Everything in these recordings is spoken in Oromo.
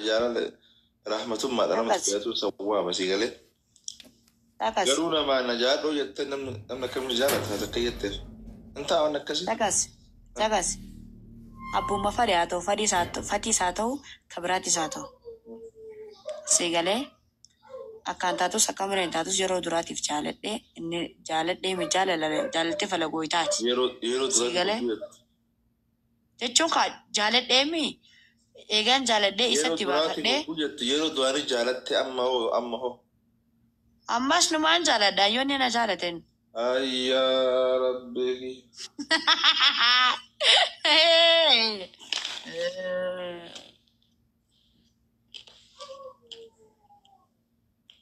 جال رحمة ما دام تبيتو سوا بس قال قالوا ما نجار رو نم كم نجارة هذا كيت أنت أو نكسي تكاس أبو ما فرياتو فاتي ساتو كبراتي ساتو سيقالي أكانتاتو سكامرين يرو دراتي في جالتي إني جالتي جالتي فلقويتات يرو سيقالي تشوكا جالتي إيجان جالتي إساتي بافتي يرو دواري جالتي أما هو أماش نمان جالتا يوني نجالتين أي يا ربي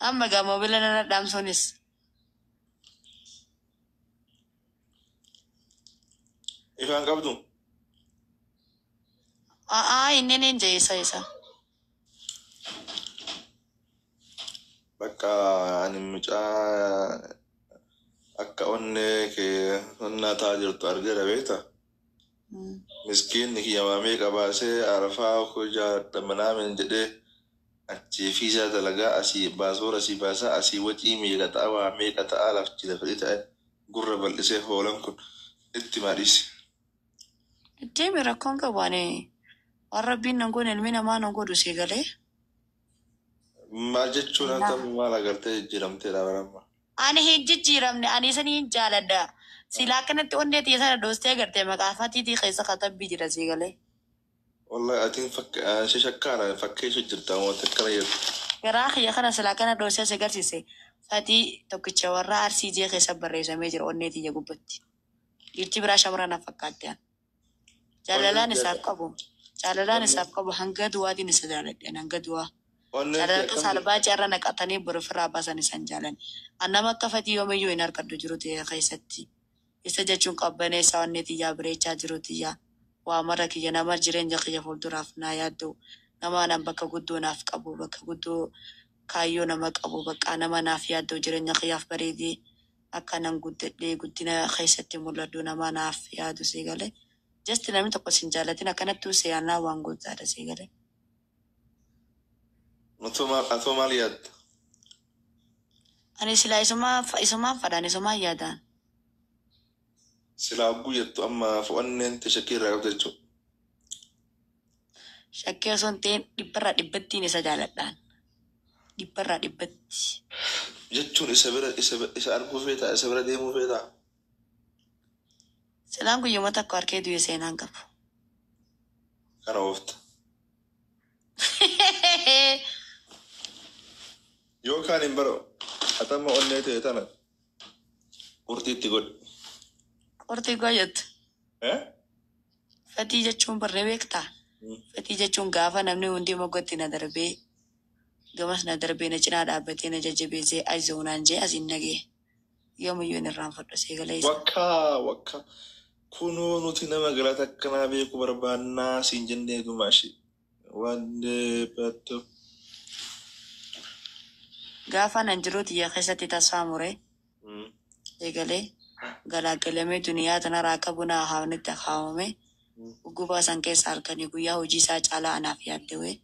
أما قاموا بلنا ندام سونيس إيفان قبضو إنني جيسا بكا يعني مجا أكا أنك أننا تاجر تارجر بيتا مسكين نكي يوامي كباسي عرفا وكجا تمنا من جده أتي فيزا دلقا أسي باسور أسي باسا أسي وجي ميغا أوا ميغا تألف جدا فريتا قرب الإسي هولم كن اتماريس التيمي ركون كواني والربين نقول المينا ما نقول سيغالي ما جتشون أنت ما لقرتي جرمتي لا برما أنا هيجي جيرمني أنا سنين جالدا سلاكنا توني تيسا دوستي قرتي مقافتي تي خيسا خطب بيجرا سيغالي والله أتين شكانا فكيشو جرتا وتكرير يراخي يخنا سلاكنا دوستي سيغرسي فاتي توكيتشا ورا أرسي جي خيسا بريسا ميجر وني تي يقبتي يرتي برا شمرانا فكاتيان جالالان إساف قبو هنگا دوادي نسجالتين هنگا دوا جالالان سالبا جارا نقاتاني برفرا باساني سنجالن أنما كفتي يوم يوينار كدو جروتي خيستي إسجاچون قباني سواني تيجا بريچا جروتي وامرا كي نما جرين جاقيا فولدراف نايادو نما نمبكا قدو ناف قبو بكا قدو كايو نما قبو بكا نما نافيادو جرين جاقيا فريدي أكا قدنا خيستي مولدو نما نافيادو سيغالي جست نمي تقو سنجالتين أكانتو سيانا وانقو زادة سيغالي أثوما اليد أنا سلا إسما فدان إسما يادان سلا أبو يد أما فوانين تشكير رأيوتيشو شكيو سنتين دبتي نسا جالتان دبتي جتشون إسا أربو فيتا إسا برا ديمو فيتا سلام كو يومتا كواركي دوية سينان كفو كان وفت يو كان إمبرو أتما أولنيتي يتانا قرتي تقول قرتي قويت فتي جتشون برنويكتا فتي جتشون غافا نمني وندي مقوتي ندربي قمس ندربي نجنا دابتي نججبي زي أجزونان جي أزين نجي يوم يوين الرام فرد سيغليس وكا كونو نتنا مغلاتا كنا بيكو بربانا سنجن دو ماشي وانده باتو غافا ننجروت يا خيستي تساموري سيغلي غلاغلمي دنيا تنا راكبنا هاوني تخاومي وغوبا سانكي سالكني غيا وجي سا چالا انا فيادوي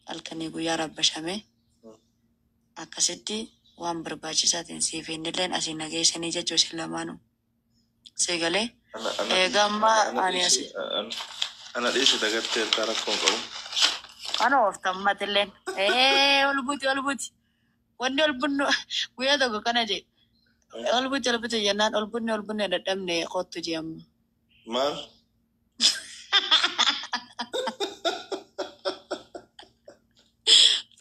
الكني غيا ربشامي akasitti waan barbaachisatiin siif hin illeen asiin nageessanii jechuu silamaanu. Seegalee eegammaa ani asi. Ana dhiyeessu dagattee akka rakkoon qabu. Ana ooftammatilleen ol buti. Wanni ol bunnu guyyaa tokko kana jedhe. Ol buti jennaan ol bunne dadhabne qottu jeemma. Maal?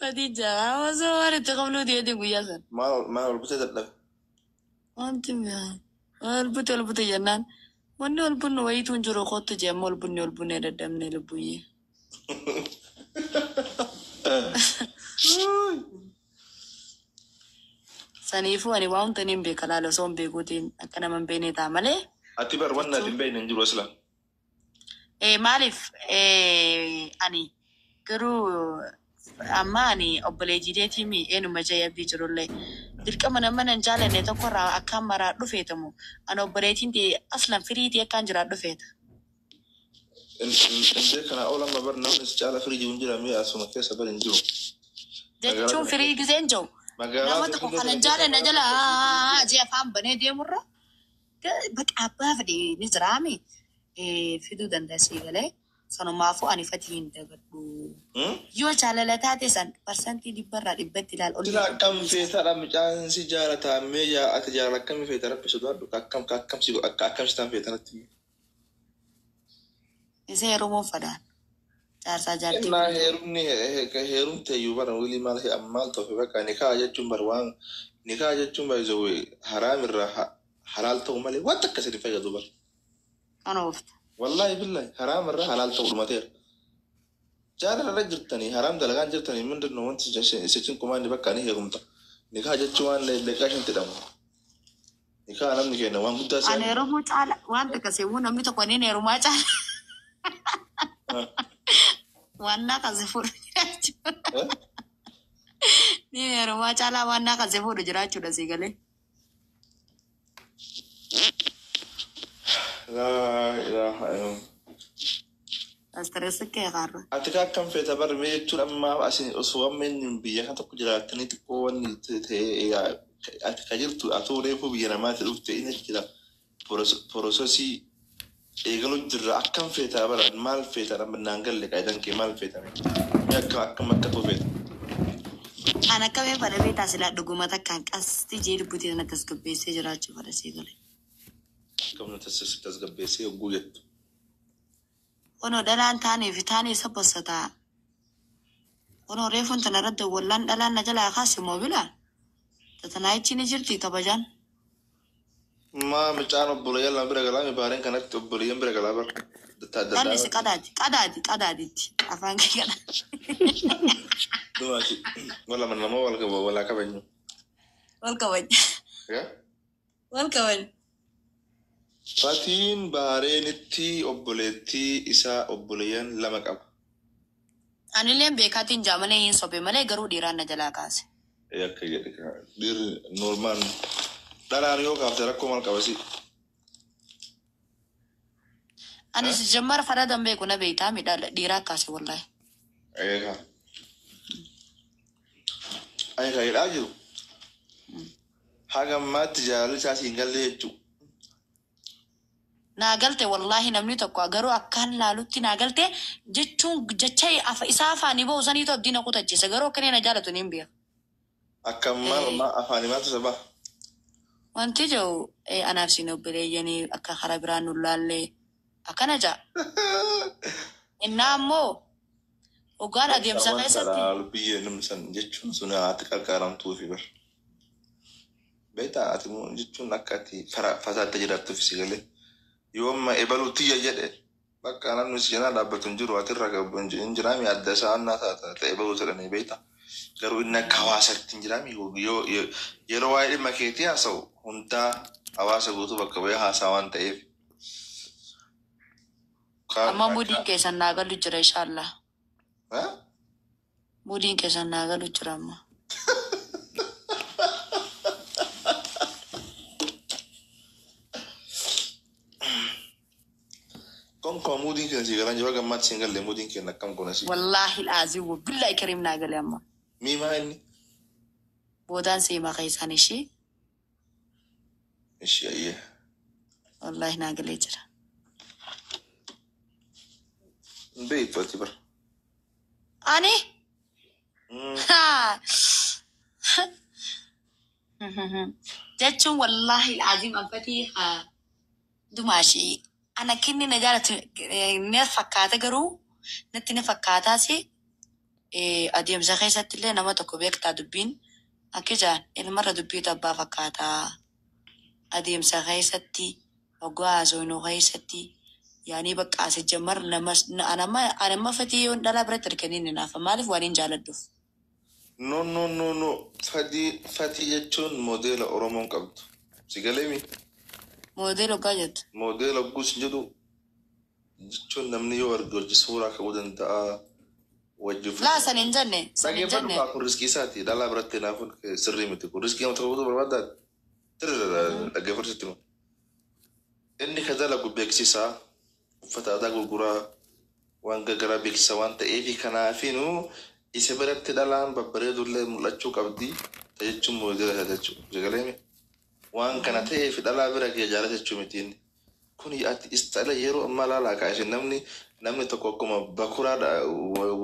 Fatija, awwaasa waan itti qabnu deetii guyyaa sana. Maal ol butee dadhabe? Wanti mi'a. Ol bute jennaan. Wanni ol bunnu wayituu hin jiru qottu jeemma ol bunne dadhabne lubbuyyee. Saniifuu ani waan taniin beeka laala osoo hin beekuutiin akka nama hin beekne ta'a malee. Ati bar wanna ati hin beekne hin jiru asila. Maaliif ani garuu amma ani obboleeyyideetii mi eenyuma jayyabii jirullee dirqama nama nan jaalanne tokkorraa akkaan maraa dhufeetamu ani obboleettiin aslan firiitii akkaan jiraa dhufeeta. Indee kana oolan mabarnaa iscaala firii jiru mi'a asuma keessa bari hin jiru. Jechuun firii giseen jiru. Nama tokko kanan jaalanna jala jee afaan banee deemurra bakka abbaa fedhee ni jiraame fiduu dandeessii galee sanumaafuu ani fatii hin dagadhu. Yoo jaalala taate san parsantii 100% ilaal ol. Sila akkam feetadha mucaan si jaalataa mee ati jaalala akkamii feeta rabbi sodaadhu akkam si tan feetanatti. Isa heerumuun fadhaan. Jaarsaa jaartii. Innaa heerumte iyyuu bara wilii maal ta'u bakka nikaa jechuun bar waan nikaa jechuun baay'ee haraam irraa halaal ta'u malee waan takka sadi fayyadu bar. Kana oofta. Wallahi billahi haraam irraa halaal ta'u dhumateera. Jaalala irra jirtanii haraam dalagaan jirtanii mindinoo wanti isichin kumaan bakka ni heerumta. Nikaa jechuun waan leeqaa shan tidhamu. Nikaa namni kenna waan guddaa isaa. Ani heerumuu caala waan takka seewuu namni tokko ni heerumaa caala. Wanna kasi fudu jiraachuu. Ni heerumaa caalaa wanna kasi fudu jiraachuudha si galee. Laa ilaaha illallah. Astirreessi kee qaarra. Ati akkam feeta bar mee jechuun amma asin osoo amma inni biyya kan tokko jiraatanii xiqqoo wanni ta'e ati ka jirtu atoo reefuu biyya namaatti dhufte inni jira porosesii eegaluu jirra akkam feeta bara maal feeta naan galle qaayidan kee maal feeta mee akkam too feeta. Ana akkamii fada beetaa silaa dhuguma takkaan qasti jee dubbutii sana tasgabbeessee jiraachuu fada see galee. Akkam tasgabbeessee hogguu jettu. Ono dhalaan taanee fi taanee sabbasataa. Ono reefuun tana irratti wallaan dhalaan na jalaa kaase moobilaan. Tatanaa ichi ni jirti kabajaan. Maa mucaan obboleeyyan lama bira galaa mi baareen kanatti obboleeyyan bira galaa bar. Tallis qadaaditti afaan kee kana. Dumaati wala man nama wala kabanyu. Wal kabanya. Wal kabanya. Fatiin baareenitti obboleettii isaa obboleeyyan lama qaba. Anileen beekaatiin jaamalee hin sobe malee garuu dhiiraan na jalaa kaase. Akka jedhe dhiirri normaan dhalaan yoo kaafte rakkoo maal qabasi. Anis jammara fara dambee kuna beektaa midhaa dhiiraa kaase wallahi. Ayi jedhaa jiru. Haga ammaatti jaalalli isaa siin galle jechuudha. Naagalte wallahi namni tokko garuu akkaan laalutti naagalte jechuun jecha isaa afaanii bahu sanii ta'u abdiin kutachiisa garuu akka na jaalatu ni beeka. Akka maal afaanii maaltu sabaa? Wanti jiru anaaf siin obboleeyyanii akka karaa biraan nu laallee akkana jaa. Innaa ammoo hoggaan adeemsa keessatti. Biyya namsan jechuun sun haati qarqaaramtuu fi bar. Beektaa ati jechuun akka ati fasaatti jiraattuuf si galee. Yooma ebaluutti jedhe bakka namni si janaa dhaabbatu hin jiru ati irraa qabu hin jiraami adda isaa annaa taata ebaluu jedhanii beekta. Garuu inni akka hawaasatti hin jiraami yeroo waa'ee dhimma keetii haasa'u hundaa hawaasa guutuu bakka bu'ee haasaa waan ta'eef. Amma mudiin keessan naagalu jira inshaallah. Mudiin keessan naagalu jira amma. Kau mudin kena sih kalau jawab gamat single le mudin kena kam kau nasi. Wallahi azim wa billahi karim nagal amma. Mima ini. Bodan sih makai sanishi. Ishi iya. Wallahi nagal ejra. Baik pasti ber. Ani? Ha. Jacun wallahi azim ampati ha. Dumashi. Ana kinni na jaalatu ne fakkaata garuu natti ne fakkaataasi adeemsa keessatti illee nama tokko beektaa dubbiin akka jaan ilmarra dubbiitu abbaa fakkaataa adeemsa keessatti waggaa haasofnuu keessatti yaanii baqqaase jammar anamma fatii yoon dhalaa biratti hirkanii naafa maaliif waan hin jaaladduuf. No. Fatii jechuun modeela Oromoon qabdu. Si galeemi? Modelo gajet. Modelo gus jadu. Jechuun namni yoo argu suuraa ka'uu danda'a. Wajjif. Laa san hin jenne. Dhaggeeffatu kun riskii isaati. Dhalaa biratti naafuun sirrii miti. Kun riskii nama tokko barbaadaa. Dhaggeeffatu. Inni ka dalagu beeksisaa uffata aadaa gurguraa waan gagara beeksisa waan ta'eefi kanaafinu isa biratti dhalaan babbareedullee mul'achuu qabdi jechuun moodela jechuudha jagaleemi waan kana ta'eef dhalaa bira kee jaalachuu mitiin kun ati istala yeroo amma laalaa kaashe namni tokko akkuma bakuraadha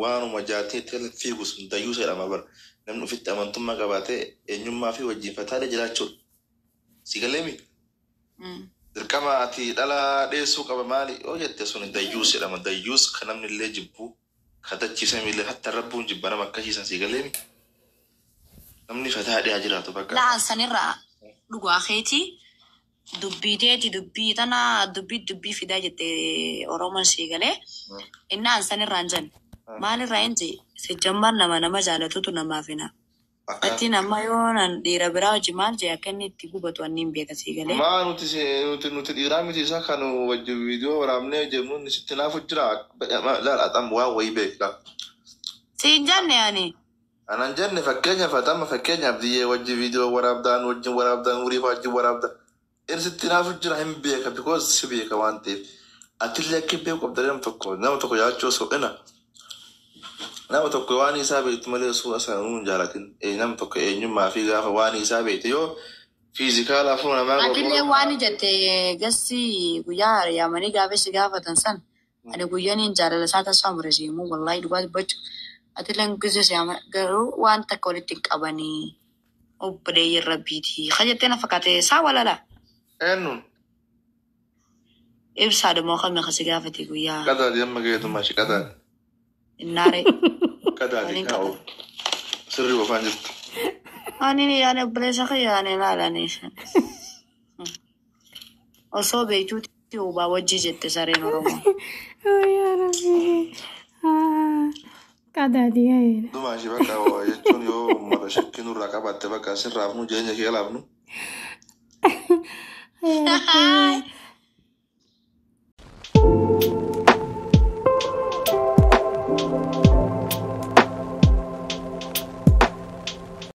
waanuma jaatee fiigu sun dayyuu jedhama bara namni ofitti amantummaa qabaatee eenyummaa fi wajjiinfataa jiraachuudha sigaleemi dirqama ati dhalaa dheessuu qaba maali yoo jette sun dayyuu jedhama dayyuus kan namni illee jibbuu katachiisa miillee hatta rabbuun jibba nama akkasiisan sigaleemi namni fataa dhiyaa jiraatu bakka la'aan sanirraa dhugaa keetii dubbii dubbii tana dubbii fidaa jette Oromoon siigalee innaan sanirraan jan maalirraa inji si jammar nama jaalatutu namaaf hina ati nama yoonan dhiira biraa hojii maal jee akka inni itti gubatu anniin beeka siigalee maa nuti dhiiraa miti isaa kan wajji viidiyoo waraabnee jennuun sitti naafu jira laalaxam waa wayii beekla siin janne ani anan jenne fakkeenyaaf diyyee wajji viidiyoo waraabdaan wajjin waraabdaan urii wajjin waraabdaan sitti naafu jira hin beeka because si beeka waan ta'eef atillee akka beeku qabda nama tokko yaachuu so'ina nama tokko waan isaa beektu malee suura sanuu jaalatin nama tokko eenyummaa fi gaafa waan isaa beekte yoo fiizikaala afur namaa atillee waan jette gassi guyyaa yaamanii gaafessi gaafatan san ani guyyaan jaalala isaa taasisaa murasiimu wallahi dhugaa dubbachuu atillee gizis yaama garuu waan takka walitti qabanii obboleeyyi rabbiiti kajettee na fakkaate saa walala eenyuun ibsaadha moo kamii kasi gaafate guyyaa qadaadi amma geetummaa shi qadaadi innaare qadaadi kaa'u sirrii wafaan jirtu ani yaani obboleessa kiyyaani ilaalanii osoo beektuutti ubaa wajjii jette sareen Oromoo yaa rabbi qadaadi yaa'eera dumaa shi bakka jechuun yoo mara shakkinurraa qabatte bakka sirraafnu jireenya kee laafnu